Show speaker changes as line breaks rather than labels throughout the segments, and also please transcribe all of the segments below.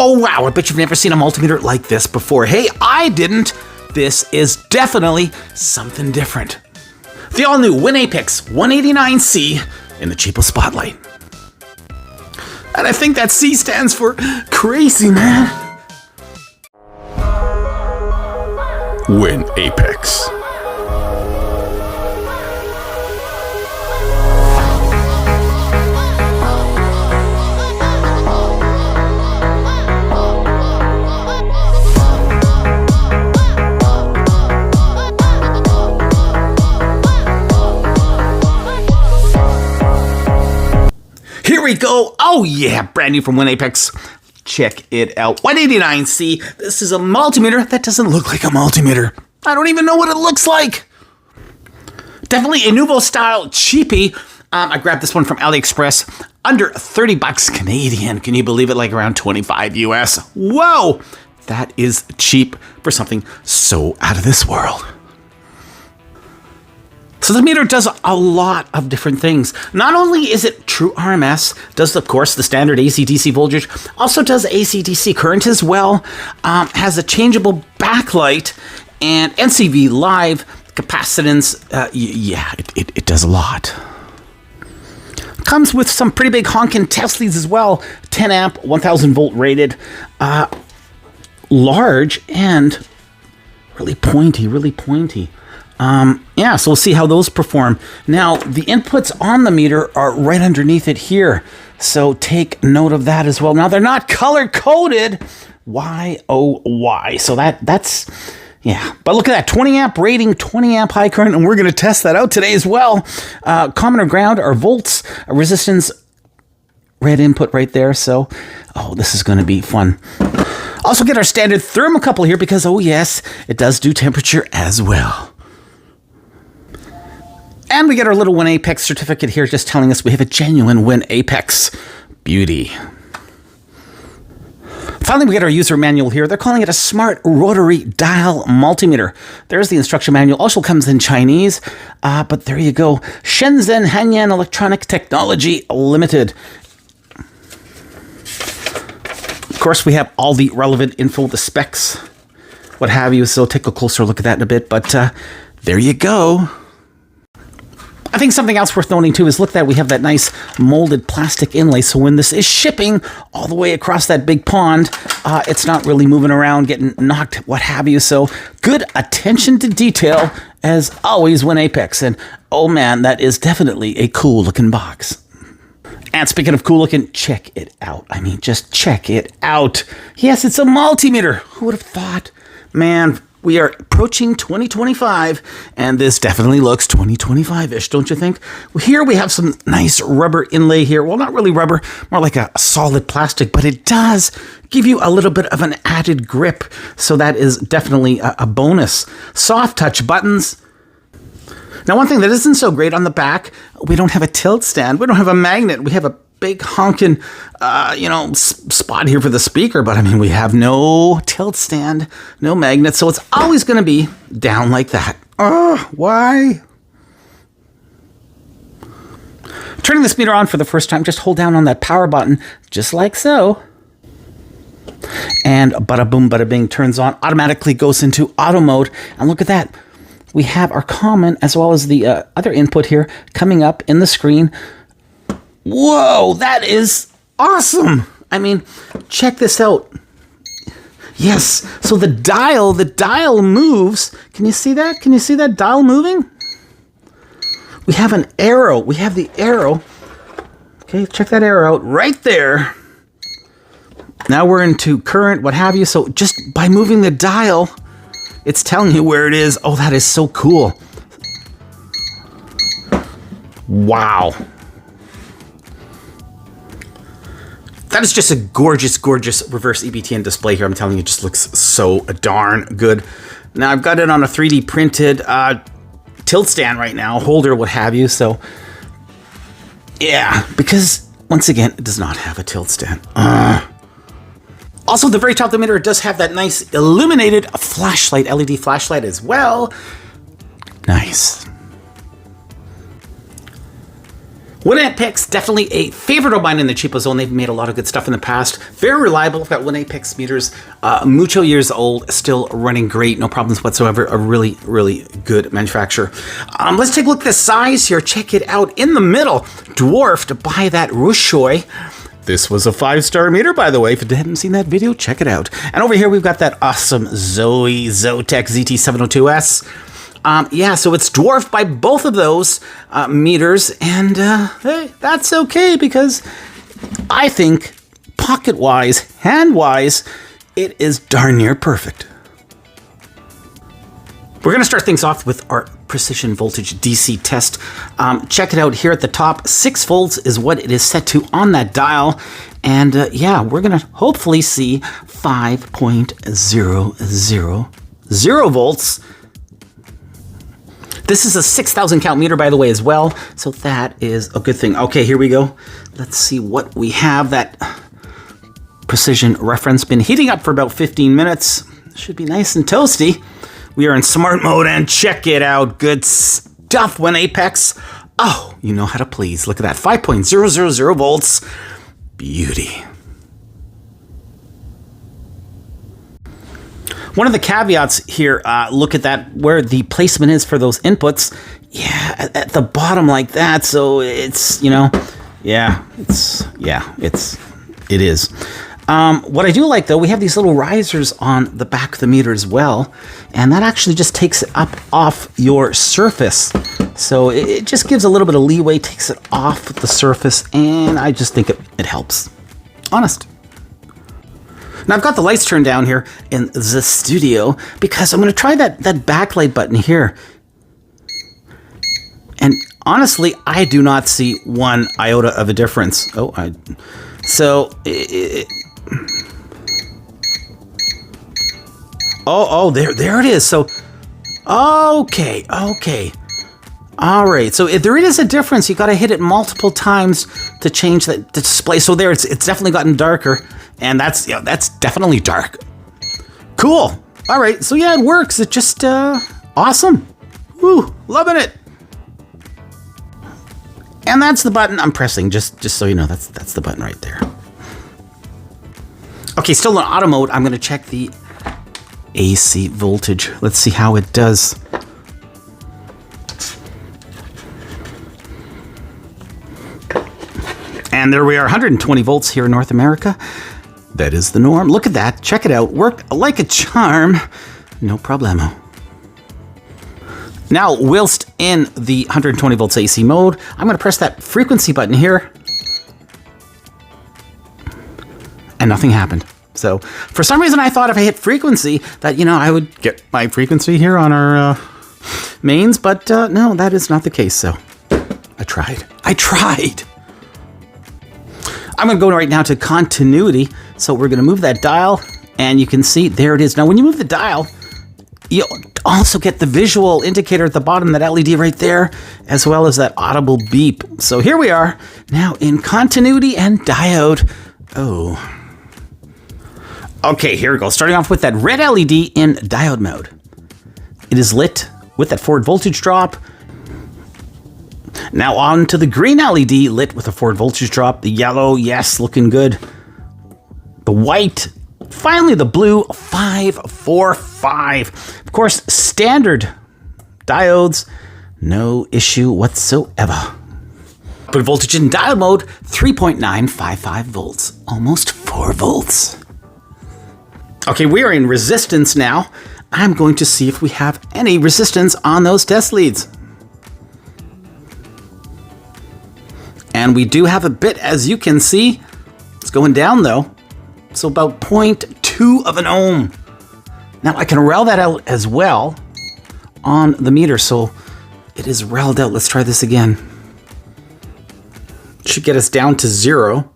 Oh wow, I bet you've never seen a multimeter like this before. Hey, I didn't. This is definitely something different. The all-new WinAPEX 189C in the cheapo spotlight. And I think that C stands for crazy, man. WinAPEX. Here we go. Oh yeah, brand new from WinAPEX. Check it out. 189C. This is a multimeter that doesn't look like a multimeter. I don't even know what it looks like. Definitely a nouveau style cheapie. I grabbed this one from AliExpress. Under 30 bucks Canadian. Can you believe it? Like around 25 US. Whoa! That is cheap for something so out of this world. So the meter does a lot of different things. Not only is it true RMS, does of course the standard AC/DC voltage, also does AC/DC current as well, has a changeable backlight and NCV live, capacitance, yeah, it does a lot. Comes with some pretty big honkin' test leads as well, 10 amp, 1000 volt rated, large and really pointy. Yeah, so we'll see how those perform. Now, the inputs on the meter are right underneath it here, so take note of that as well. Now, they're not color-coded. Why, oh, why? So that's, yeah. But look at that, 20 amp rating, 20 amp high current, and we're going to test that out today as well. Common or ground are volts, resistance, red input right there, so, oh, this is going to be fun. Also get our standard thermocouple here because, oh yes, it does do temperature as well. And we get our little WinAPEX certificate here just telling us we have a genuine WinAPEX beauty. Finally, we get our user manual here. They're calling it a smart rotary dial multimeter. There's the instruction manual. Also comes in Chinese, but there you go. Shenzhen Hanyang Electronic Technology Limited. Of course, we have all the relevant info, the specs, what have you. So take a closer look at that in a bit, but there you go. I think something else worth noting too is look that we have that nice molded plastic inlay. So when this is shipping all the way across that big pond, it's not really moving around, getting knocked, what have you. So good attention to detail as always WinAPEX. And oh man, that is definitely a cool looking box. And speaking of cool looking, check it out. I mean, just check it out. Yes, it's a multimeter. Who would have thought? Man, we are approaching 2025, and this definitely looks 2025-ish, don't you think? Here we have some nice rubber inlay here. Well, not really rubber, more like a solid plastic, but it does give you a little bit of an added grip, so that is definitely a bonus. Soft touch buttons. Now, one thing that isn't so great on the back, we don't have a tilt stand. We don't have a magnet. We have a big honkin', spot here for the speaker, but I mean, we have no tilt stand, no magnet, so it's always going to be down like that. Why? Turning this meter on for the first time, just hold down on that power button, just like so. And bada boom, bada bing, turns on, automatically goes into auto mode. And look at that. We have our common as well as the other input here coming up in the screen. Whoa, that is awesome. I mean, check this out. Yes, so the dial moves. Can you see that? Can you see that dial moving? We have an arrow. We have the arrow. Okay, check that arrow out right there. Now we're into current, what have you. So just by moving the dial, it's telling you where it is. Oh, that is so cool. Wow. That is just a gorgeous, gorgeous reverse EBTN display here. I'm telling you, it just looks so darn good. Now, I've got it on a 3D printed tilt stand right now, holder, what have you. So, yeah, because, once again, it does not have a tilt stand. Also, at the very top of the meter, it does have that nice illuminated flashlight, LED flashlight as well. Nice. WinAPEX, definitely a favorite of mine in the cheapo zone. They've made a lot of good stuff in the past. Very reliable. I've got WinAPEX meters, mucho years old, still running great, no problems whatsoever. A really, really good manufacturer. Let's take a look at the size here. Check it out. In the middle, dwarfed by that RUOSHUI. This was a 5-star meter, by the way. If you hadn't seen that video, check it out. And over here, we've got that awesome ZOTEK ZT-980 Mo. Yeah, so it's dwarfed by both of those meters, and hey, that's okay, because I think pocket-wise, hand-wise, it is darn near perfect. We're going to start things off with our precision voltage DC test. Check it out here at the top. 6 volts is what it is set to on that dial. And yeah, we're going to hopefully see 5.000 volts. This is a 6,000 count meter, by the way, as well. So that is a good thing. Okay, here we go. Let's see what we have. That precision reference been heating up for about 15 minutes. Should be nice and toasty. We are in smart mode, and check it out. Good stuff, WinAPEX. Oh, you know how to please. Look at that, 5.000 volts. Beauty. One of the caveats here, look at that, where the placement is for those inputs. Yeah, at the bottom like that, so it's, you know, yeah, it is. What I do like, though, we have these little risers on the back of the meter as well, and that actually just takes it up off your surface. So it just gives a little bit of leeway, takes it off the surface, and I just think it helps. Honest. Now, I've got the lights turned down here in the studio because I'm going to try that backlight button here. And honestly, I do not see one iota of a difference. Oh, there it is. So, okay. All right, so if there is a difference, you got to hit it multiple times to change the display. So there, it's definitely gotten darker, and that's definitely dark. Cool. All right, so yeah, it works. It's just awesome. Woo, loving it. And that's the button I'm pressing. Just so you know, that's the button right there. Okay, still in auto mode. I'm going to check the AC voltage. Let's see how it does. And there we are, 120 volts here in North America. That is the norm. Look at that. Check it out. Work like a charm. No problemo. Now, whilst in the 120 volts AC mode, I'm going to press that frequency button here. And nothing happened. So, for some reason, I thought if I hit frequency that, you know, I would get my frequency here on our mains. But no, that is not the case. So, I tried. I'm going to go right now to continuity. So we're going to move that dial, and you can see there it is. Now, when you move the dial, you also get the visual indicator at the bottom, that LED right there, as well as that audible beep. So here we are now in continuity and diode. Oh. Okay, here we go. Starting off with that red LED in diode mode. It is lit with that forward voltage drop. Now on to the green LED, lit with a forward voltage drop. The yellow, yes, looking good. The white, finally the blue, 545. Of course, standard diodes, no issue whatsoever. But voltage in diode mode, 3.955 volts, almost 4 volts. Okay, we are in resistance now. I'm going to see if we have any resistance on those test leads. And we do have a bit, as you can see. It's going down, though. So about 0.2 of an ohm. Now, I can rail that out as well on the meter. So it is railed out. Let's try this again. Should get us down to 0.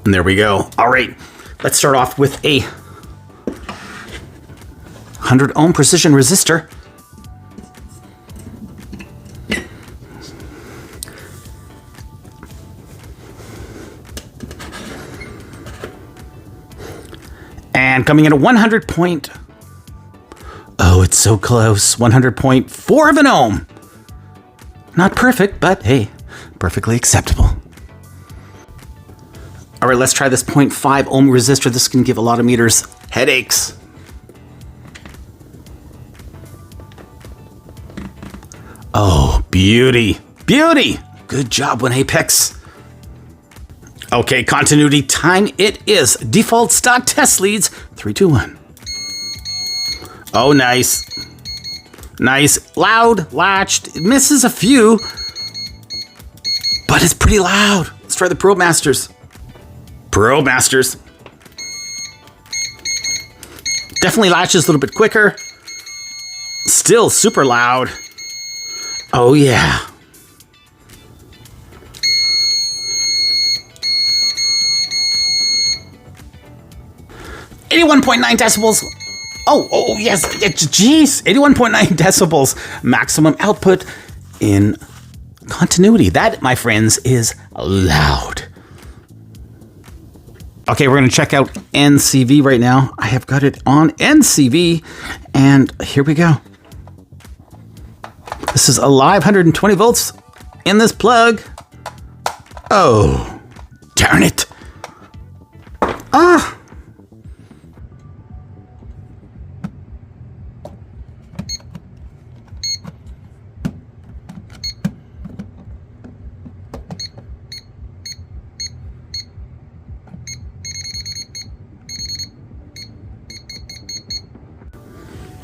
And there we go. All right. Let's start off with a 100 ohm precision resistor. And coming in at 100 point... Oh, it's so close. 100.4 of an ohm. Not perfect, but hey, perfectly acceptable. All right, let's try this 0.5 ohm resistor. This can give a lot of meters headaches. Oh, beauty. Beauty. Good job, WinAPEX. Okay, continuity time it is. Default stock test leads, 3, 2, 1. Oh, nice. Nice. Loud, latched. It misses a few, but it's pretty loud. Let's try the Probe Masters. Probe Masters. Definitely latches a little bit quicker. Still super loud. Oh, yeah. .9 decibels. Oh, yes. Jeez. 81.9 decibels maximum output in continuity. That, my friends, is loud. Okay, we're going to check out NCV right now. I have got it on NCV, and here we go. This is a live 120 volts in this plug. Oh, darn it. Ah.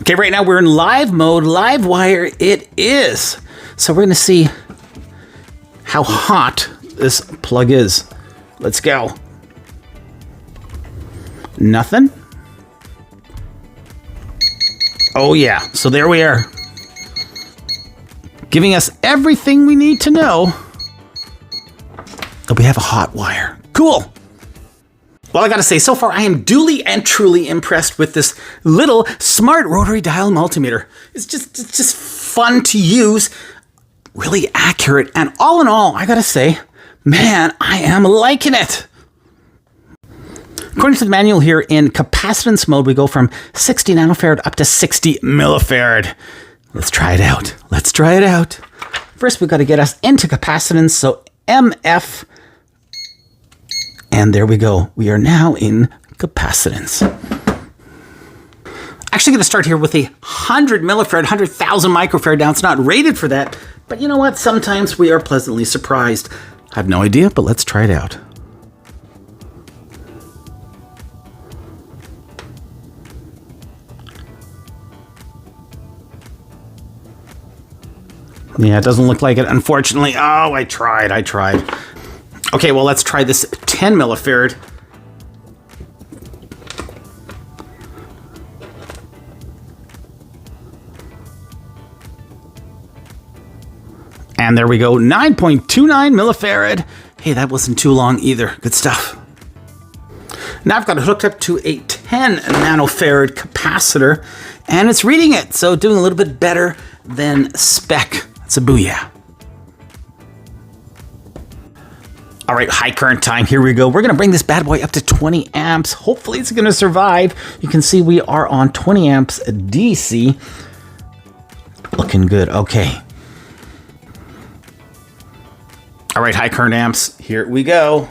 Okay, right now we're in live mode, live wire it is. So we're gonna see how hot this plug is. Let's go. Nothing? Oh yeah, so there we are. Giving us everything we need to know that we have a hot wire. Cool. Well, I gotta say, so far I am duly and truly impressed with this little smart rotary dial multimeter. It's just fun to use, really accurate, and all in all, I gotta say, man, I am liking it. According to the manual here, in capacitance mode, we go from 60 nanofarad up to 60 millifarad. Let's try it out. Let's try it out. First, we've got to get us into capacitance, so MF. And there we go. We are now in capacitance. Actually going to start here with a 100 millifarad, 100,000 microfarad. Now, it's not rated for that, but you know what? Sometimes we are pleasantly surprised. I have no idea, but let's try it out. Yeah, it doesn't look like it, unfortunately. Oh, I tried. Okay, well, let's try this 10 millifarad. And there we go, 9.29 millifarad. Hey, that wasn't too long either. Good stuff. Now I've got it hooked up to a 10 nanofarad capacitor, and it's reading it, so doing a little bit better than spec. It's a booyah. All right, high current time, here we go. We're gonna bring this bad boy up to 20 amps. Hopefully it's gonna survive. You can see we are on 20 amps DC. Looking good, okay. All right, high current amps, here we go.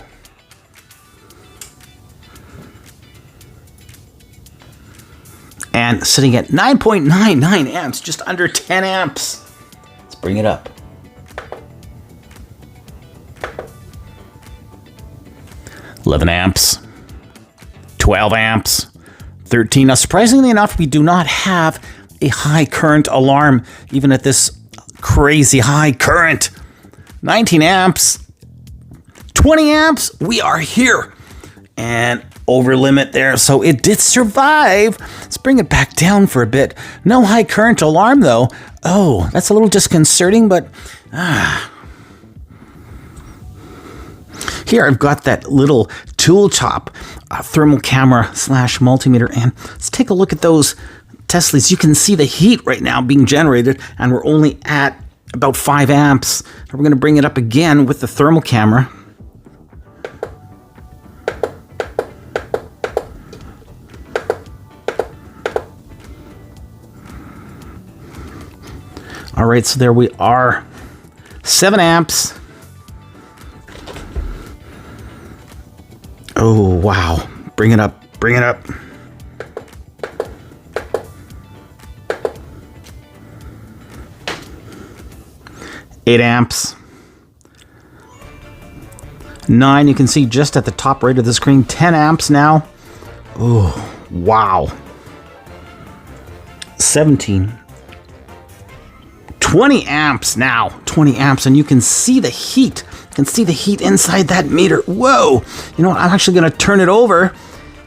And sitting at 9.99 amps, just under 10 amps. Let's bring it up. $11 amps, 12 amps, 13. Now, surprisingly enough, we do not have a high current alarm, even at this crazy high current. 19 amps, 20 amps, we are here. And over limit there, so it did survive. Let's bring it back down for a bit. No high current alarm, though. Oh, that's a little disconcerting, but here I've got that little tool top thermal camera / multimeter, and let's take a look at those test leads. You can see the heat right now being generated, and we're only at about 5 amps. And we're going to bring it up again with the thermal camera. All right, so there we are. 7 amps. Oh, wow. Bring it up. Bring it up. Eight amps. 9, you can see just at the top right of the screen. 10 amps now. Oh, wow. 17. 20 amps now. 20 amps, and you can see the heat. You can see the heat inside that meter. Whoa. You know what? I'm actually going to turn it over.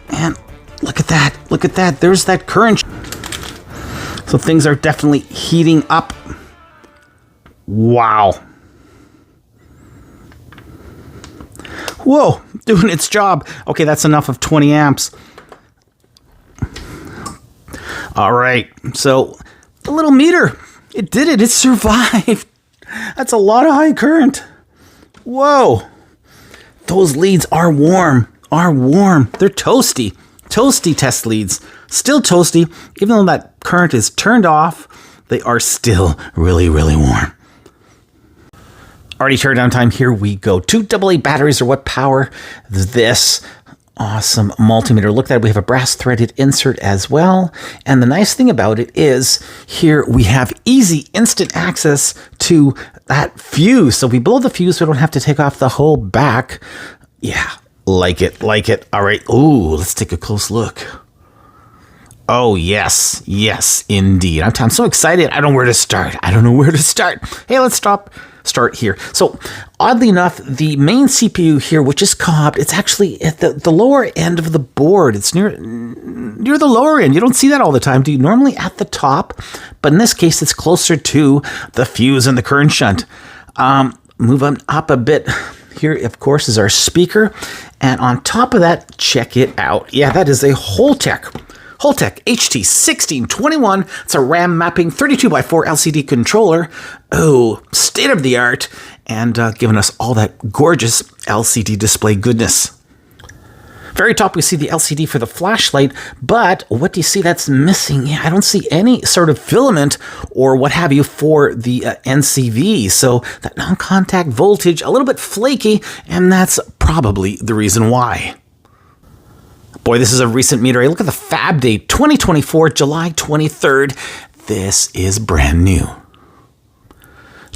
And look at that. Look at that. There's that current. So things are definitely heating up. Wow. Whoa, doing its job. Okay, that's enough of 20 amps. All right, so the little meter, it did it. It survived. That's a lot of high current. Whoa. Those leads are warm. They're toasty. Toasty test leads. Still toasty. Even though that current is turned off, they are still really, really warm. Already teardown time, here we go. 2 AA batteries are what power this awesome multimeter. Look at that, we have a brass threaded insert as well. And the nice thing about it is here we have easy instant access to that fuse. So we blow the fuse, so we don't have to take off the whole back. Yeah, like it. All right, ooh, let's take a close look. Oh, yes, indeed. I'm so excited. I don't know where to start. Hey, let's start here. So oddly enough, the main CPU here, which is cobbed, it's actually at the lower end of the board. It's near the lower end. You don't see that all the time, do you? Normally at the top, but in this case, it's closer to the fuse and the current shunt. Move on up a bit. Here, of course, is our speaker. And on top of that, check it out. Yeah, that is a Holtec HT1621. It's a RAM mapping 32x4 LCD controller. Oh, state of the art, and giving us all that gorgeous LCD display goodness. Very top, we see the LCD for the flashlight, but what do you see that's missing? Yeah, I don't see any sort of filament or what have you for the NCV. So that non-contact voltage, a little bit flaky, and that's probably the reason why. Boy, this is a recent meter. Look at the fab date, 2024, July 23rd. This is brand new.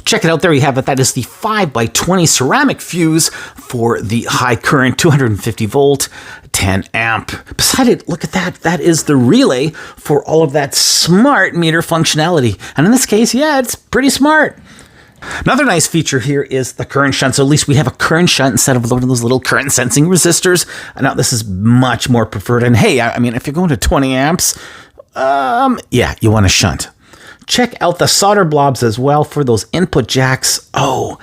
Check it out, there you have it. That is the 5x20 ceramic fuse for the high current, 250 volt, 10 amp. Beside it, look at that. That is the relay for all of that smart meter functionality. And in this case, yeah, it's pretty smart. Another nice feature here is the current shunt. So at least we have a current shunt instead of one of those little current sensing resistors. Now this is much more preferred. And hey, I mean, if you're going to 20 amps, yeah, you want a shunt. Check out the solder blobs as well for those input jacks. Oh,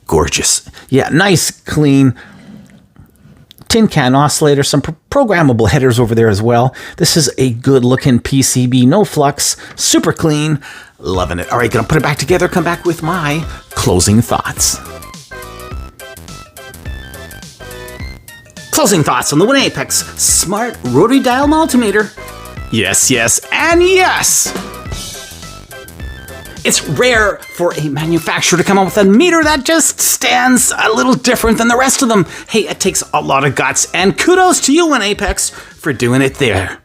gorgeous. Yeah, nice, clean tin can oscillator, some programmable headers over there as well. This is a good looking PCB, no flux, super clean. Loving it. All right, gonna put it back together, come back with my closing thoughts. Closing thoughts on the WinAPEX Smart Rotary Dial Multimeter. Yes, and yes! It's rare for a manufacturer to come up with a meter that just stands a little different than the rest of them. Hey, it takes a lot of guts, and kudos to you, WinAPEX, for doing it there.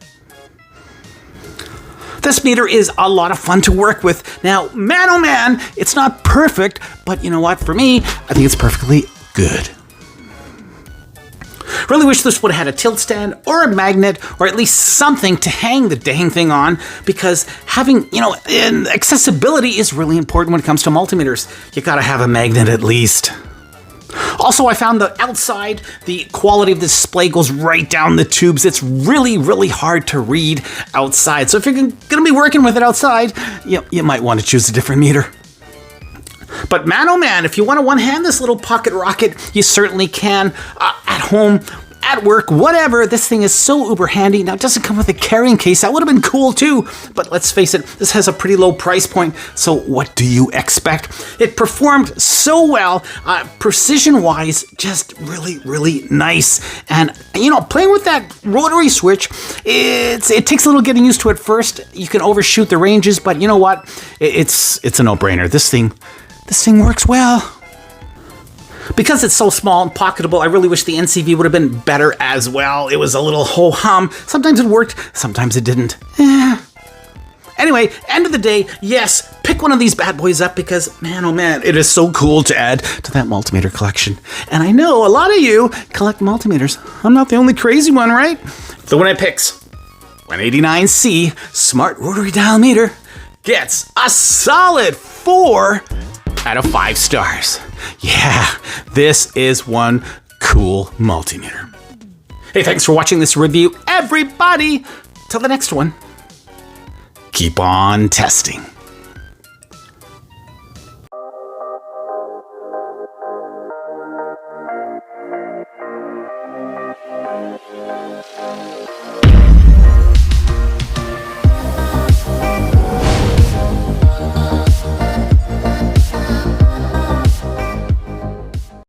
This meter is a lot of fun to work with. Now, man oh man, it's not perfect, but you know what? For me, I think it's perfectly good. Really wish this would have had a tilt stand or a magnet or at least something to hang the dang thing on, because having, accessibility is really important when it comes to multimeters. You gotta have a magnet at least. Also, I found that outside, the quality of the display goes right down the tubes. It's really, really hard to read outside. So if you're gonna be working with it outside, you might want to choose a different meter. But man, oh man, if you want to one-hand this little pocket rocket, you certainly can. At home, at work, whatever. This thing is so uber handy. Now, it doesn't come with a carrying case. That would have been cool too. But let's face it, this has a pretty low price point. So what do you expect? It performed so well, precision-wise, just really, really nice. And, playing with that rotary switch, it takes a little getting used to it first. You can overshoot the ranges, but you know what? It's a no-brainer. This thing This thing works well. Because it's so small and pocketable, I really wish the NCV would have been better as well. It was a little ho-hum. Sometimes it worked, sometimes it didn't. Anyway, end of the day, yes, pick one of these bad boys up because, man, oh man, it is so cool to add to that multimeter collection. And I know a lot of you collect multimeters. I'm not the only crazy one, right? The WinAPEX 189C Smart Rotary Dial Meter gets a solid 4 out of 5 stars. Yeah, this is one cool multimeter. Hey, thanks for watching this review, everybody. Till the next one, keep on testing.